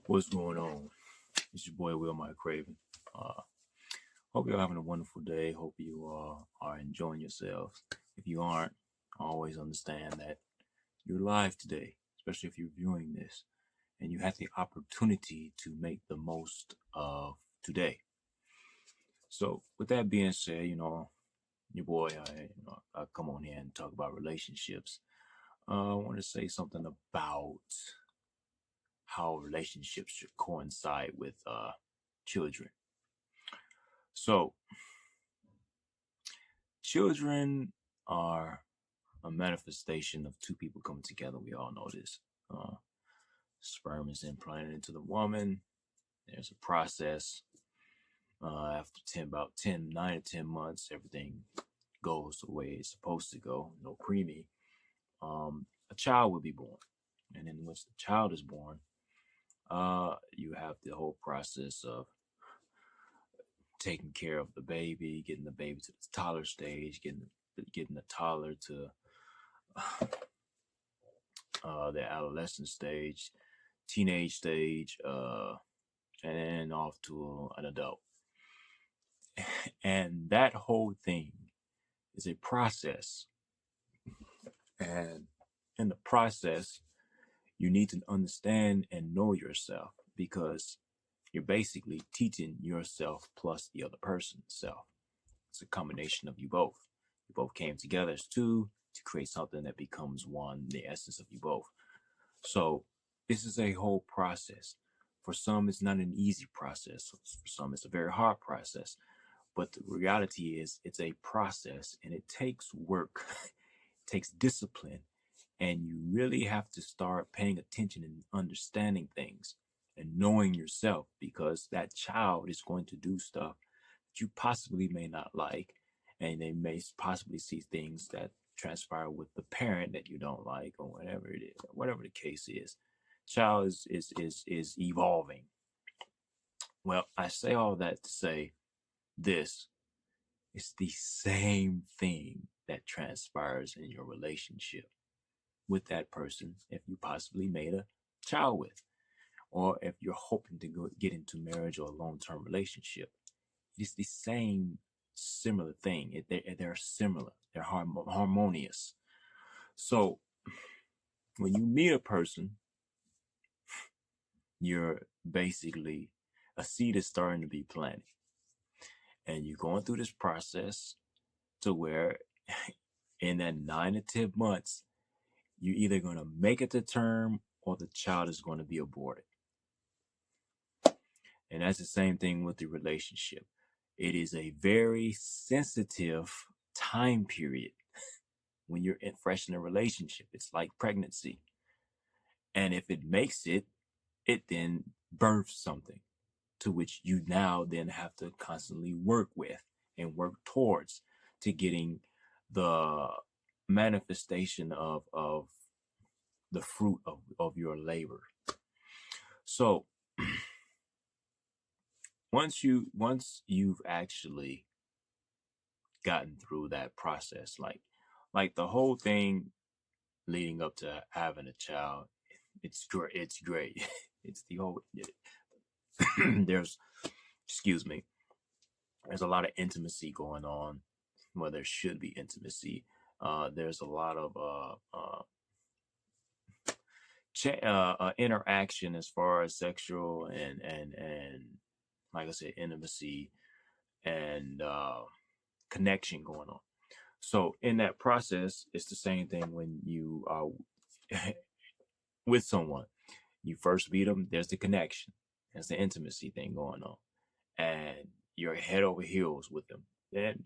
What's going on? It's your boy Will Mike Craven. Uh, Hope you're having a wonderful day. Hope you are enjoying yourselves. If you aren't, always understand that you're live today, especially if you're viewing this and you have the opportunity to make the most of today. So, with that being said, your boy, I come on here and talk about relationships. I want to say something about how relationships should coincide with children. So, children are a manifestation of two people coming together. We all know this. Uh, Sperm is implanted into the woman. There's a process. After about 9 to 10 months, everything goes the way it's supposed to go. No preemie. A child will be born, and then once the child is born, you have the whole process of taking care of the baby, getting the baby to the toddler stage, getting the toddler to the adolescent stage, teenage stage, and then off to an adult. And that whole thing is a process. And in the process, you need to understand and know yourself because you're basically teaching yourself plus the other person's self. It's a combination of you both. You both came together as two to create something that becomes one, the essence of you both. So this is a whole process. For some, it's not an easy process. For some, it's a very hard process. But the reality is, it's a process and it takes work, it takes discipline, and you really have to start paying attention and understanding things and knowing yourself because that child is going to do stuff that you possibly may not like, and they may possibly see things that transpire with the parent that you don't like, or whatever it is, whatever the case is. Child is evolving. Well, I say all that to say this: it's the same thing that transpires in your relationship with that person if you possibly made a child with, or if you're hoping to get into marriage or a long-term relationship. It's the same similar thing. They're similar. They're harmonious. So when you meet a person, you're basically a seed is starting to be planted, and you're going through this process to where in that 9 to 10 months, you're either going to make it to term or the child is going to be aborted. And that's the same thing with the relationship. It is a very sensitive time period when you're fresh in a relationship. It's like pregnancy. And if it makes it, it then births something to which you now then have to constantly work with and work towards to getting the manifestation of the fruit of your labor. So once you've actually gotten through that process, like the whole thing leading up to having a child, it's great. It's great. It's the whole there's excuse me, there's a lot of intimacy going on where there should be intimacy. There's a lot of interaction as far as sexual and like I said, intimacy and connection going on. So in that process, it's the same thing when you are with someone. You first meet them, there's the connection, there's the intimacy thing going on, and you're head over heels with them. Then,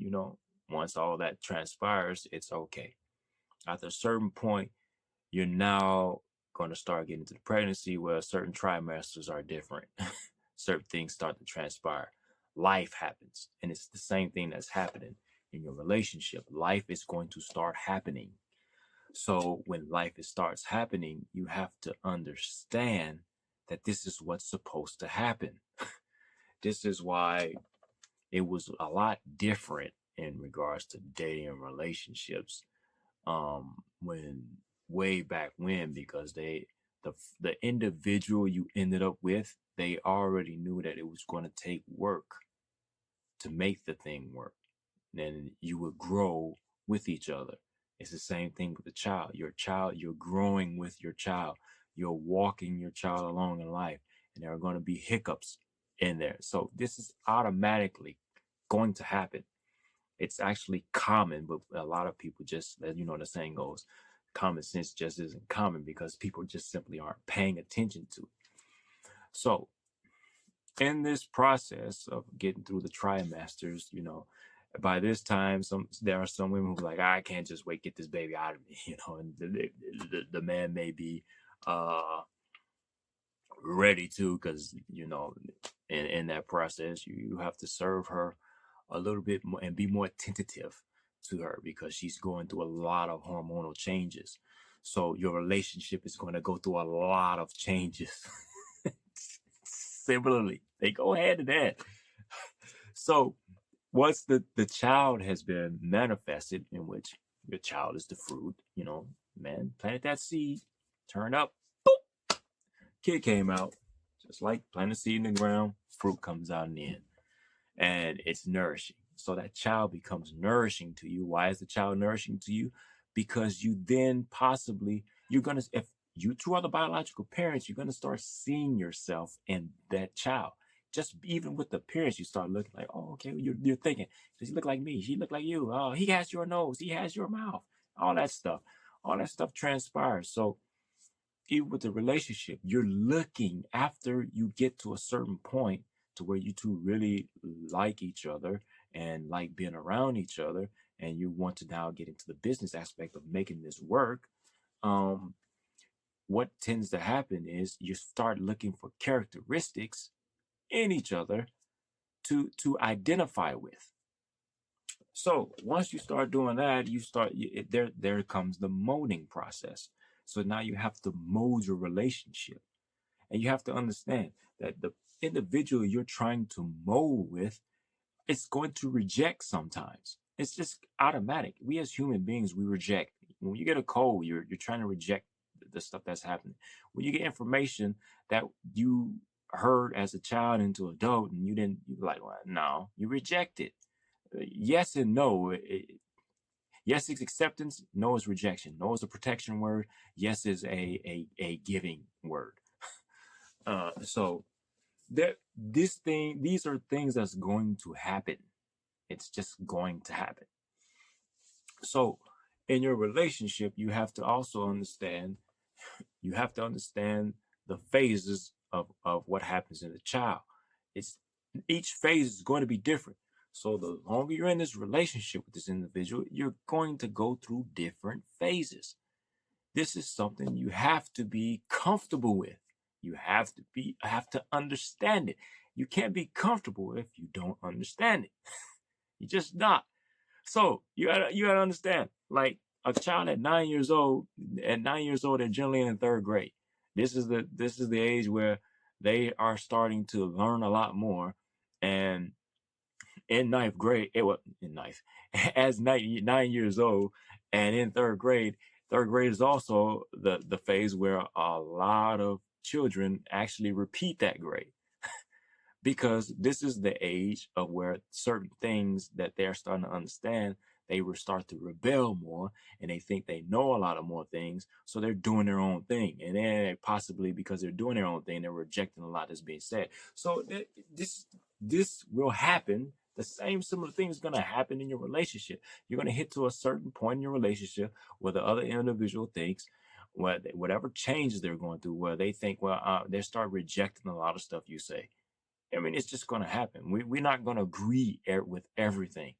once all that transpires, it's okay. After a certain point, you're now going to start getting into the pregnancy where certain trimesters are different. Certain things start to transpire. Life happens, and it's the same thing that's happening in your relationship. Life is going to start happening. So when starts happening, you have to understand that this is what's supposed to happen. This is why it was a lot different in regards to dating and relationships when way back when, because the the individual you ended up with, they already knew that it was going to take work to make the thing work. Then you would grow with each other. It's the same thing with the child. Your child, you're growing with your child. You're walking your child along in life, and there are going to be hiccups in there. So this is automatically going to happen. It's actually common, but a lot of people just, the saying goes, common sense just isn't common because people just simply aren't paying attention to it. So in this process of getting through the trimesters, by this time, there are some women who are like, I can't just wait, get this baby out of me, and the man may be ready to, because in that process, you have to serve her a little bit more and be more tentative to her because she's going through a lot of hormonal changes. So your relationship is going to go through a lot of changes. Similarly, they go hand in hand. So once the child has been manifested, in which your child is the fruit, man planted that seed, turned up, boop, kid came out, just like planting a seed in the ground, fruit comes out in the end, and it's nourishing. So that child becomes nourishing to you. Why is the child nourishing to you? Because you then possibly, if you two are the biological parents, you're gonna start seeing yourself in that child. Just even with the appearance, you start looking like, oh, okay, you're thinking, does he look like me? He look like you. Oh, he has your nose. He has your mouth. All that stuff. All that stuff transpires. So even with the relationship, you're looking after you get to a certain point to where you two really like each other and like being around each other, and you want to now get into the business aspect of making this work. What tends to happen is you start looking for characteristics in each other to identify with. So once you start doing that, there comes the molding process. So now you have to mold your relationship, and you have to understand that the individual you're trying to mold with, it's going to reject sometimes. It's just automatic. We as human beings, we reject. When you get a cold, you're trying to reject the stuff that's happening. When you get information that you heard as a child into adult and you're like, well, no, you reject it. Yes and no. Yes is acceptance, no is rejection. No is a protection word. Yes is a giving word. So these are things that's going to happen. It's just going to happen. So in your relationship, you have to also understand, the phases of what happens in the child. It's each phase is going to be different. So the longer you're in this relationship with this individual, you're going to go through different phases. This is something you have to be comfortable with. You have to understand it. You can't be comfortable if you don't understand it. You're just not. So you gotta understand, like a child at 9 years old, they're generally in third grade. This is the age where they are starting to learn a lot more. And in ninth grade, in ninth, as 9 years old, and in third grade is also the phase where a lot of children actually repeat that grade, because this is the age of where certain things that they're starting to understand, they will start to rebel more, and they think they know a lot of more things, so they're doing their own thing, and then possibly because they're doing their own thing, they're rejecting a lot that's being said. So this will happen. The same similar thing is going to happen in your relationship. You're going to hit to a certain point in your relationship where the other individual thinks, whatever changes they're going through, where they think, they start rejecting a lot of stuff you say. I mean, it's just going to happen. We're not going to agree with everything.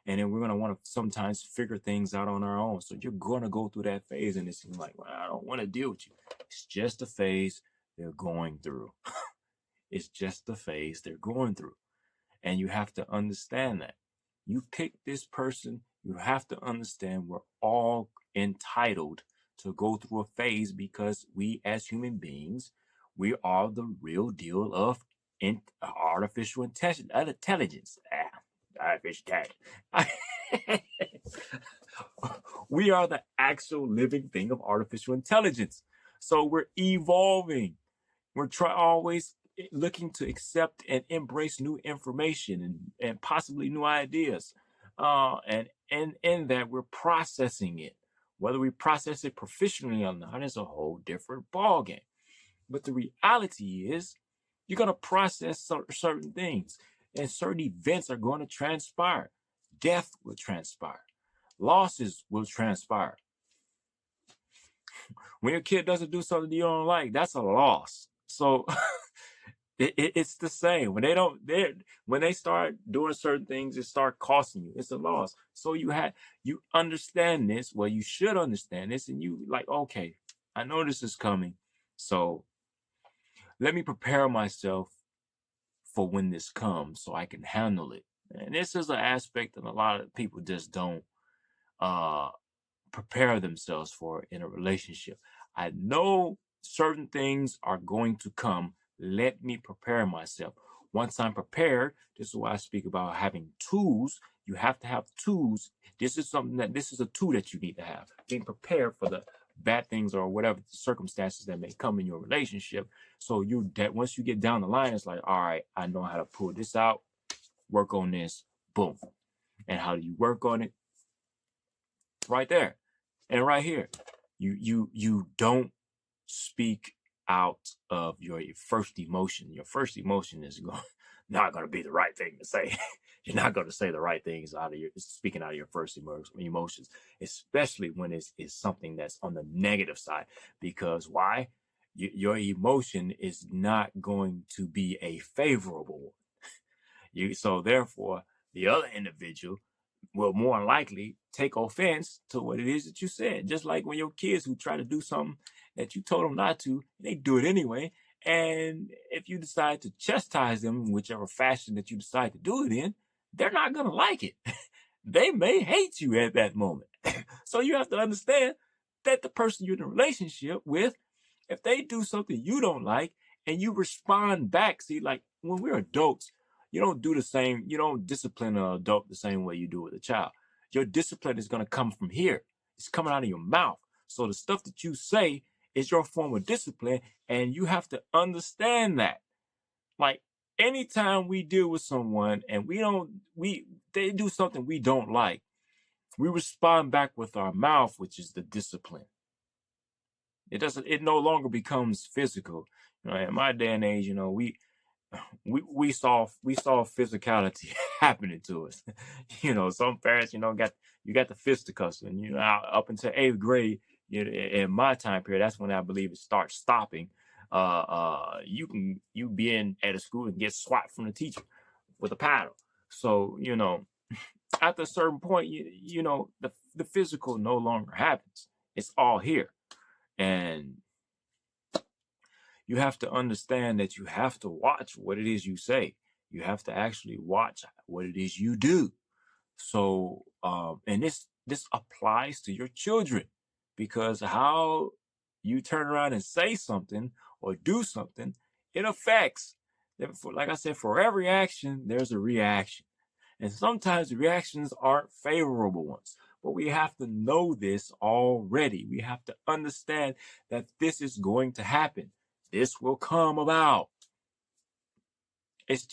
And then we're going to want to sometimes figure things out on our own. So you're going to go through that phase, and it's like, well, I don't want to deal with you. It's just a phase they're going through. It's just a phase they're going through. And you have to understand that. You pick this person, you have to understand we're all entitled to go through a phase, because we as human beings, we are the real deal of artificial intelligence. Artificial intelligence. We are the actual living thing of artificial intelligence. So we're evolving. We're always looking to accept and embrace new information and possibly new ideas. And in that we're processing it. Whether we process it proficiently or not is a whole different ballgame. But the reality is, you're going to process certain things, and certain events are going to transpire. Death will transpire, losses will transpire. When your kid doesn't do something you don't like, that's a loss. So it's the same. When they start doing certain things, it start costing you. It's a loss. So you understand this. Well, you should understand this, and you like, okay, I know this is coming, so let me prepare myself for when this comes so I can handle it. And this is an aspect that a lot of people just don't uh prepare themselves for in a relationship. I know certain things are going to come. Let me prepare myself. Once I'm prepared, this is why I speak about having tools. You have to have tools. This is a tool that you need to have. Being prepared for the bad things or whatever circumstances that may come in your relationship. So that once you get down the line, it's like, all right, I know how to pull this out, work on this, boom. And how do you work on it? Right there. And right here, you don't speak out of your first emotion. Your first emotion is not going to be the right thing to say. You're not going to say the right things speaking out of your first emotions, especially when it's something that's on the negative side. Because why? Your emotion is not going to be a favorable one. So therefore, the other individual will more likely take offense to what it is that you said. Just like when your kids who try to do something that you told them not to, they do it anyway. And if you decide to chastise them in whichever fashion that you decide to do it in, they're not going to like it. They may hate you at that moment. So you have to understand that the person you're in a relationship with, if they do something you don't like and you respond back, see, like when we're adults, you don't discipline an adult the same way you do with a child. Your discipline is going to come from here. It's coming out of your mouth. So the stuff that you say is your form of discipline, and you have to understand that. Like anytime we deal with someone and they do something we don't like, we respond back with our mouth, which is the discipline. It no longer becomes physical. In my day and age, we saw physicality happening to us. Some parents, got the fisticuffs, and up until 8th grade, in my time period, that's when I believe it starts stopping. You be at a school and get swat from the teacher with a paddle. So at a certain point, the physical no longer happens. It's all here, and you have to understand that you have to watch what it is you say. You have to actually watch what it is you do. So, and this applies to your children, because how you turn around and say something or do something, it affects. Like I said, for every action, there's a reaction. And sometimes the reactions aren't favorable ones. But we have to know this already. We have to understand that this is going to happen. This will come about. It's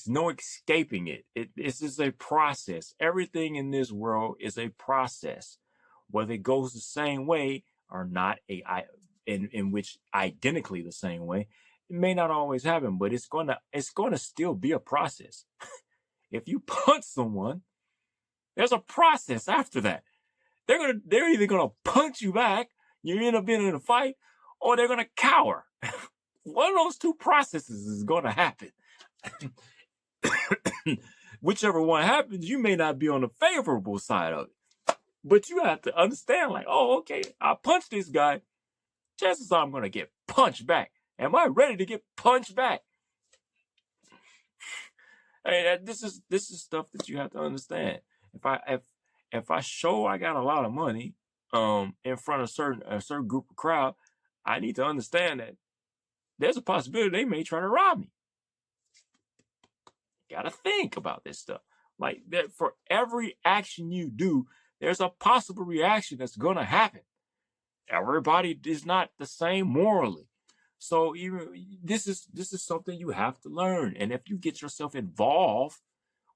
no escaping it. It's just a process. Everything in this world is a process. Whether it goes the same way or not, in which identically the same way, it may not always happen, but it's gonna still be a process. If you punch someone, there's a process after that. They're either gonna punch you back, you end up being in a fight, or they're gonna cower. One of those two processes is gonna happen. Whichever one happens, you may not be on the favorable side of it. But you have to understand, like, oh, okay, I punched this guy. Chances are I'm gonna get punched back. Am I ready to get punched back? Hey, this is stuff that you have to understand. If I show I got a lot of money in front of a certain group of crowd, I need to understand that there's a possibility they may try to rob me. Gotta think about this stuff. Like that, for every action you do, there's a possible reaction that's gonna happen. Everybody is not the same morally. So even this is something you have to learn. And if you get yourself involved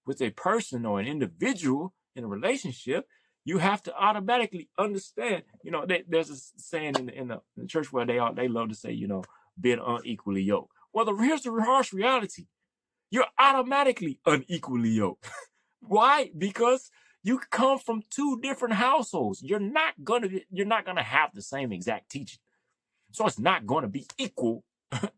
with a person or an individual in a relationship, you have to automatically understand. You know, there's a saying in the church where they love to say, you know, being unequally yoked. Well, here's the harsh reality: you're automatically unequally yoked. Why? Because you come from two different households. You're not gonna have the same exact teaching, so it's not going to be equal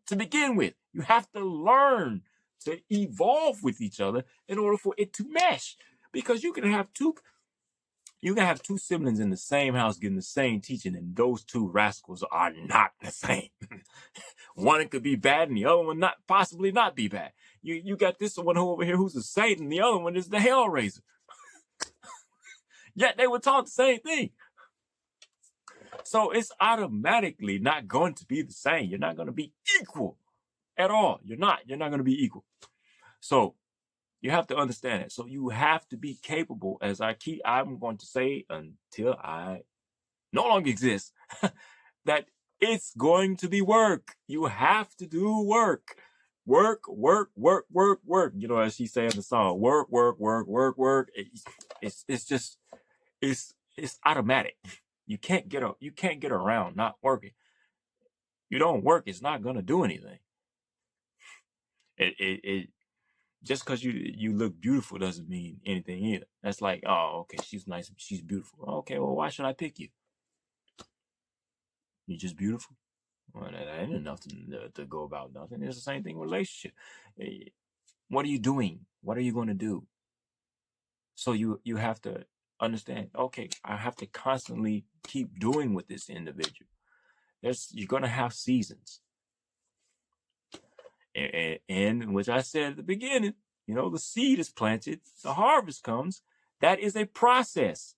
to begin with. You have to learn to evolve with each other in order for it to mesh. Because you can have two siblings in the same house getting the same teaching, and those two rascals are not the same. One could be bad, and the other one possibly not be bad. You got this one over here who's a saint, and the other one is the hellraiser. Yet they were taught the same thing. So it's automatically not going to be the same. You're not going to be equal at all. You're not going to be equal. So you have to understand it. So you have to be capable, as I'm going to say until I no longer exist, that it's going to be work. You have to do work. Work, work, work, work, work. You know, as she said in the song, work, work, work, work, work. It's automatic. You can't get around not working. You don't work, it's not gonna do anything. It just because you look beautiful doesn't mean anything either. That's like, oh, okay, she's nice, she's beautiful. Okay, well, why should I pick you? You're just beautiful. Well, that ain't enough to go about nothing. It's the same thing with relationship. What are you doing? What are you going to do? So you have to understand. Okay, I have to constantly keep doing with this individual. You're going to have seasons. And which I said at the beginning, you know, the seed is planted, the harvest comes. That is a process.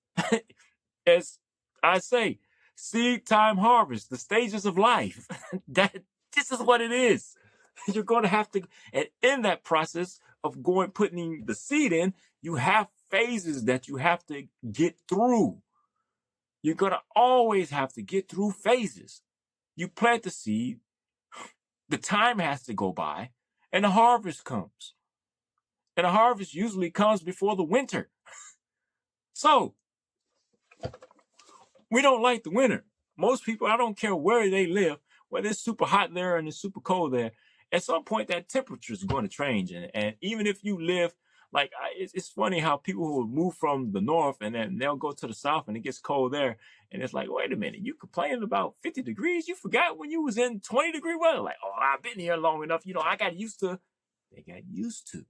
As I say, seed time, harvest, the stages of life. This is what it is. You're going to have to, and in that process of putting the seed in, you have phases that you have to get through. You're going to always have to get through phases. You plant the seed, the time has to go by, and the harvest comes. And the harvest usually comes before the winter. So, we don't like the winter. Most people, I don't care where they live, whether it's super hot there and it's super cold there, at some point that temperature is going to change. And even if you live, like, it's funny how people who move from the north and then they'll go to the south and it gets cold there. And it's like, wait a minute, you complaining about 50 degrees? You forgot when you was in 20-degree weather. Like, oh, I've been here long enough. You know, I got used to. They got used to.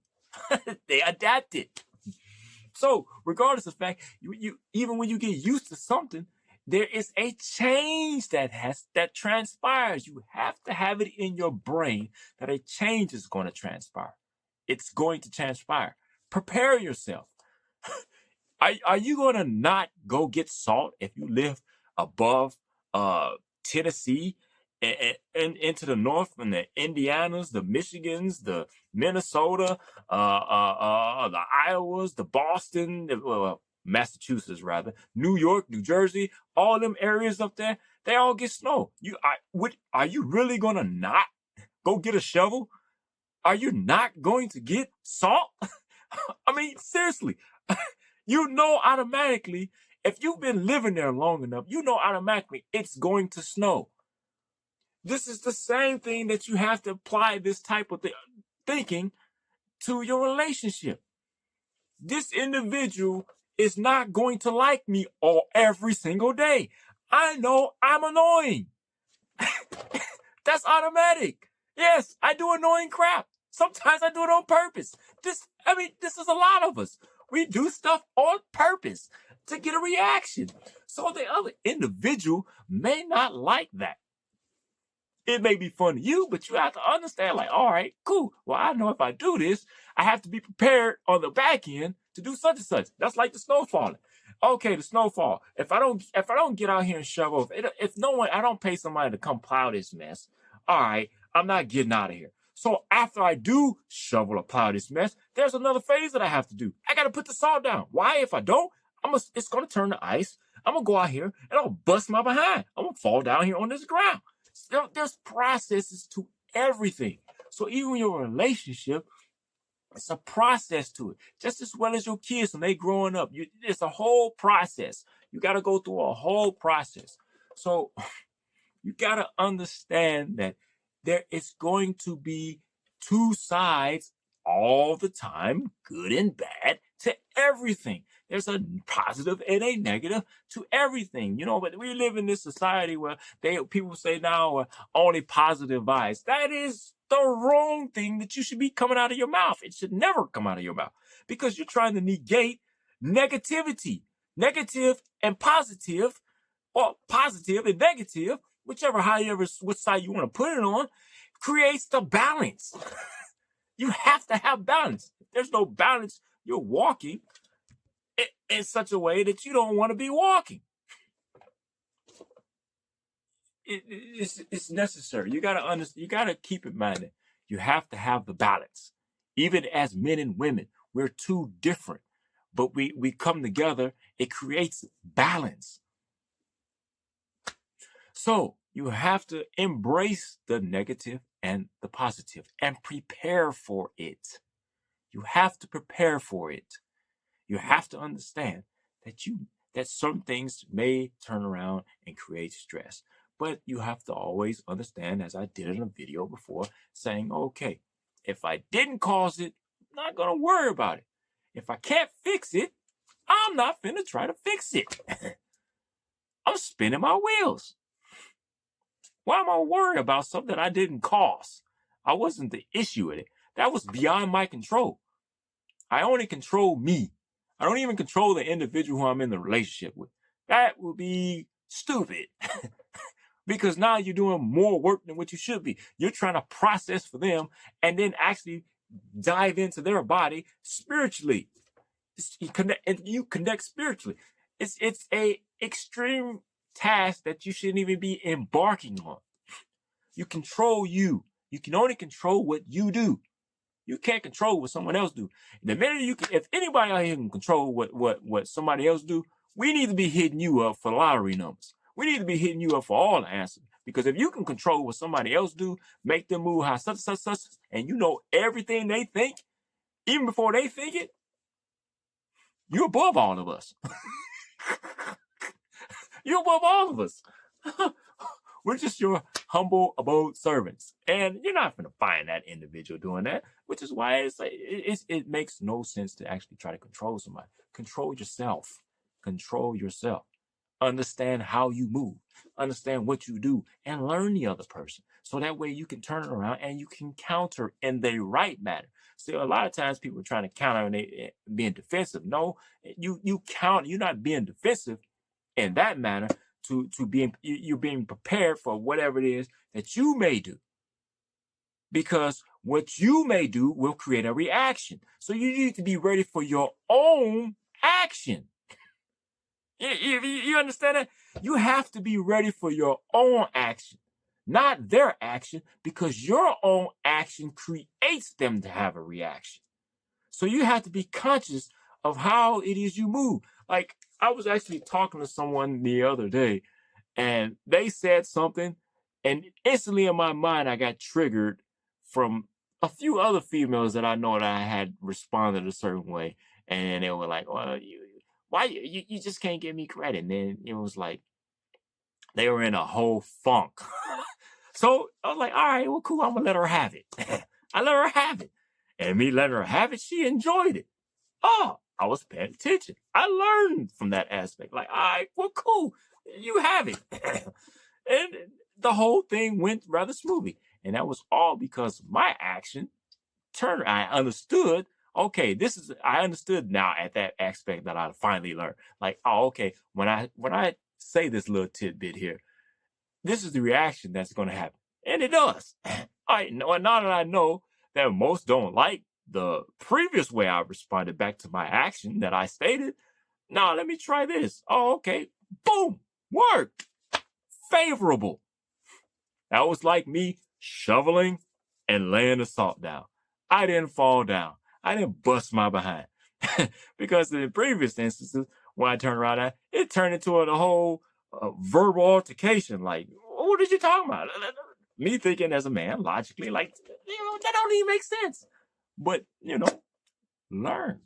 They adapted. So regardless of the fact, you even when you get used to something, there is a change that transpires. You have to have it in your brain that a change is going to transpire. It's going to transpire. Prepare yourself. Are you going to not go get salt if you live above Tennessee and into the north, and the Indianas, the Michigans, the Minnesota, the Iowas, the Boston, Massachusetts rather, New York, New Jersey, all them areas up there, they all get snow. Are you really gonna not go get a shovel? Are you not going to get salt? I mean, seriously, you know automatically, if you've been living there long enough, you know automatically it's going to snow. This is the same thing that you have to apply this type of thinking to your relationship. This individual is not going to like me every single day. I know I'm annoying. That's automatic. Yes, I do annoying crap. Sometimes I do it on purpose. This is a lot of us. We do stuff on purpose to get a reaction. So the other individual may not like that. It may be fun to you, but you have to understand, like, all right, cool. Well, I know if I do this, I have to be prepared on the back end to do such and such. That's like the snow falling. Okay, the snowfall. If I don't get out here and shovel, if I don't pay somebody to come plow this mess, all right, I'm not getting out of here. So after I do shovel or plow this mess, there's another phase that I have to do. I got to put the salt down. Why? If I don't, it's going to turn to ice. I'm going to go out here and I'll bust my behind. I'm going to fall down here on this ground. So there's processes to everything. So even your relationship, it's a process to it, just as well as your kids when they growing up. It's a whole process. You got to go through a whole process. So you got to understand that there is going to be two sides all the time, good and bad, to everything. There's a positive and a negative to everything, but we live in this society where people say now only positive vibes. That is the wrong thing that you should be coming out of your mouth. It should never come out of your mouth because you're trying to negate negativity. Negative and positive, or positive and negative, which side you want to put it on, creates the balance. You have to have balance. If there's no balance, you're walking in such a way that you don't want to be walking. It's necessary. You gotta understand. You gotta keep in mind that you have to have the balance. Even as men and women, we're two different, but we come together. It creates balance. So you have to embrace the negative and the positive and prepare for it. You have to prepare for it. You have to understand that certain things may turn around and create stress. But you have to always understand, as I did in a video before, saying, okay, if I didn't cause it, I'm not going to worry about it. If I can't fix it, I'm not finna try to fix it. I'm spinning my wheels. Why am I worried about something I didn't cause? I wasn't the issue with it. That was beyond my control. I only control me. I don't even control the individual who I'm in the relationship with. That would be stupid. Because now you're doing more work than what you should be. You're trying to process for them and then actually dive into their body spiritually. You connect spiritually. It's a extreme task that you shouldn't even be embarking on. You control you. You can only control what you do. You can't control what someone else do. The minute if anybody out here can control what somebody else do, we need to be hitting you up for lottery numbers. We need to be hitting you up for all the answers. Because if you can control what somebody else do, make them move how such, and you know everything they think, even before they think it, you're above all of us. You're above all of us. We're just your humble abode servants. And you're not going to find that individual doing that, which is why it makes no sense to actually try to control somebody. Control yourself. Control yourself. Understand how you move. Understand what you do and learn the other person. So that way you can turn it around and you can counter in the right manner. So a lot of times people are trying to counter and they being defensive. No, you counter. You're not being defensive in that manner. You're being prepared for whatever it is that you may do. Because what you may do will create a reaction. So you need to be ready for your own action. You understand that? You have to be ready for your own action, not their action, because your own action creates them to have a reaction. So you have to be conscious of how it is you move. Like, I was actually talking to someone the other day, and they said something, and instantly in my mind, I got triggered from a few other females that I know that I had responded a certain way. And they were like, well, why you just can't give me credit? And then it was like, they were in a whole funk. So I was like, all right, well, cool. I'm going to let her have it. I let her have it. And me letting her have it, she enjoyed it. Oh, I was paying attention. I learned from that aspect. Like, all right, well, cool. You have it. And the whole thing went rather smoothly. And that was all because my action turned. I understood. Okay, I understood now at that aspect that I finally learned. Like, oh, okay, when I say this little tidbit here, this is the reaction that's going to happen. And it does. All right, now that I know that most don't like the previous way I responded back to my action that I stated, now let me try this. Oh, okay. Boom. Worked. Favorable. That was like me shoveling and laying the salt down. I didn't fall down. I didn't bust my behind. Because in the previous instances, when I turned around, it turned into a whole verbal altercation. Like, what did you talking about? Me thinking as a man, logically, like, that don't even make sense. But, learn,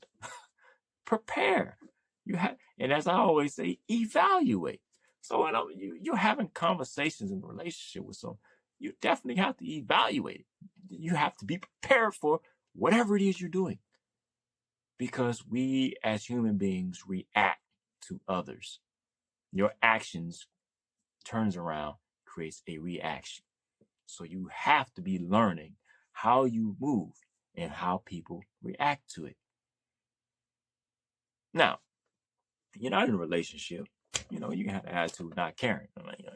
prepare. You have, and as I always say, evaluate. So when you're having conversations in a relationship with someone, you definitely have to evaluate it. You have to be prepared for whatever it is you're doing, because we as human beings react to others. Your actions turns around, creates a reaction. So you have to be learning how you move and how people react to it. Now, you're not in a relationship, you can have the attitude of not caring.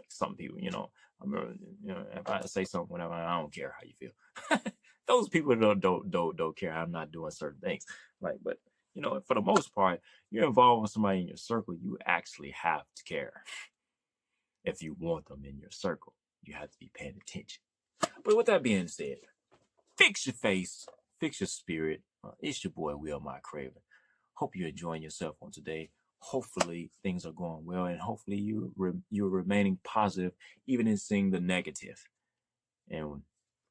Some people, I remember, if I say something, whatever, I don't care how you feel. Those people don't care. I'm not doing certain things, right? But for the most part, you're involved with somebody in your circle. You actually have to care. If you want them in your circle, you have to be paying attention. But with that being said, fix your face, fix your spirit. It's your boy Will My Craven. Hope you're enjoying yourself on today. Hopefully things are going well, and hopefully you're remaining positive even in seeing the negative. And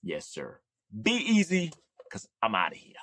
yes, sir, be easy, because I'm out of here.